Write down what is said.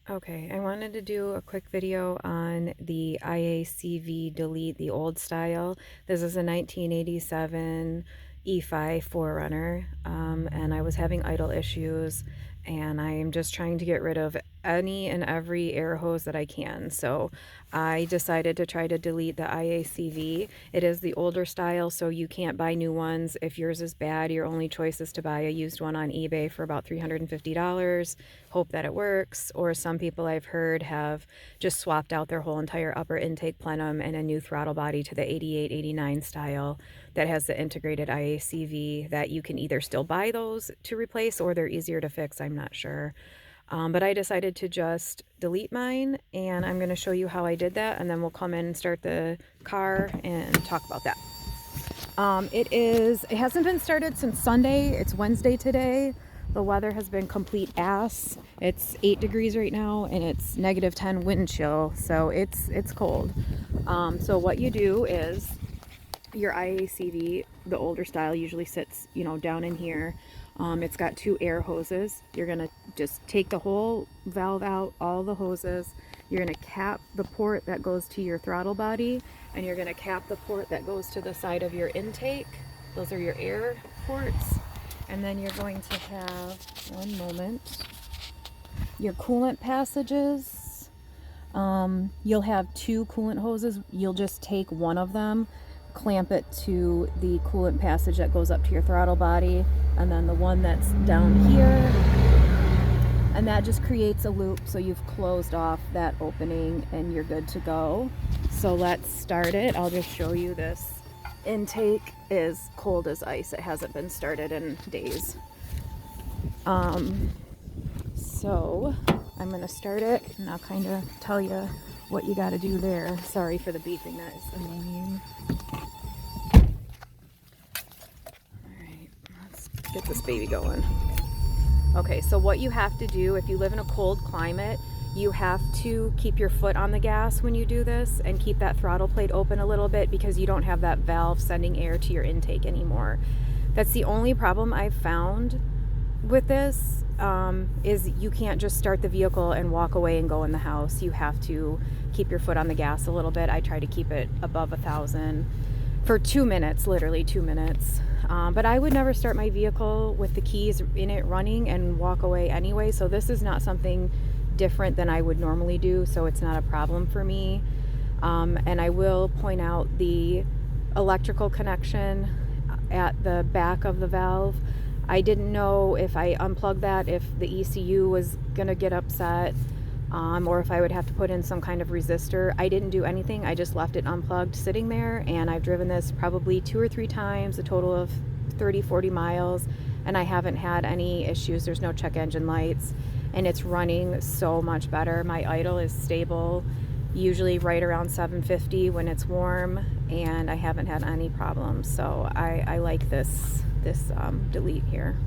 Okay, I wanted to do a quick video on the IACV Delete, the old style. This is a 1987 E5 4Runner, and I was having idle issues, and I am just trying to get rid of any and every air hose that I can. So I decided to try to delete the IACV. It is the older style, so you can't buy new ones. If yours is bad, your only choice is to buy a used one on eBay for about $350. Hope that it works. Or some people I've heard have just swapped out their whole entire upper intake plenum and a new throttle body to the 88, 89 style that has the integrated IACV, that you can either still buy those to replace or they're easier to fix. I'm not sure. But I decided to just delete mine, and I'm going to show you how I did that, and then we'll come in and start the car and talk about that. It hasn't been started since Sunday. It's Wednesday today. The weather has been complete ass. It's 8 degrees right now, and it's -10 wind chill, so it's cold. So what you do is your IACV, the older style, usually sits, down in here. It's got 2 air hoses. You're gonna just take the whole valve out, all the hoses. You're gonna cap the port that goes to your throttle body, and you're gonna cap the port that goes to the side of your intake. Those are your air ports. And then you're going to have, one moment, your coolant passages. You'll have 2 coolant hoses. You'll just take one of them, clamp it to the coolant passage that goes up to your throttle body, and then the one that's down here, and that just creates a loop, so you've closed off that opening and you're good to go. So let's start it. I'll just show you. This intake is cold as ice. It hasn't been started in days. So I'm gonna start it, and I'll kind of tell you what you got to do there. Sorry for the beeping, that is annoying. Alright, let's get this baby going. Okay, so what you have to do if you live in a cold climate, you have to keep your foot on the gas when you do this and keep that throttle plate open a little bit, because you don't have that valve sending air to your intake anymore. That's the only problem I've found with this, is you can't just start the vehicle and walk away and go in the house. You have to keep your foot on the gas a little bit. I try to keep it above 1,000 for 2 minutes, literally 2 minutes. But I would never start my vehicle with the keys in it running and walk away anyway, so this is not something different than I would normally do, so it's not a problem for me. And I will point out the electrical connection at the back of the valve. I didn't know if I unplugged that, if the ECU was gonna get upset, or if I would have to put in some kind of resistor. I didn't do anything. I just left it unplugged sitting there, and I've driven this probably 2 or 3 times, a total of 30-40 miles, and I haven't had any issues. There's no check engine lights, and it's running so much better. My idle is stable, usually right around 750 when it's warm, and I haven't had any problems. So I like this delete here.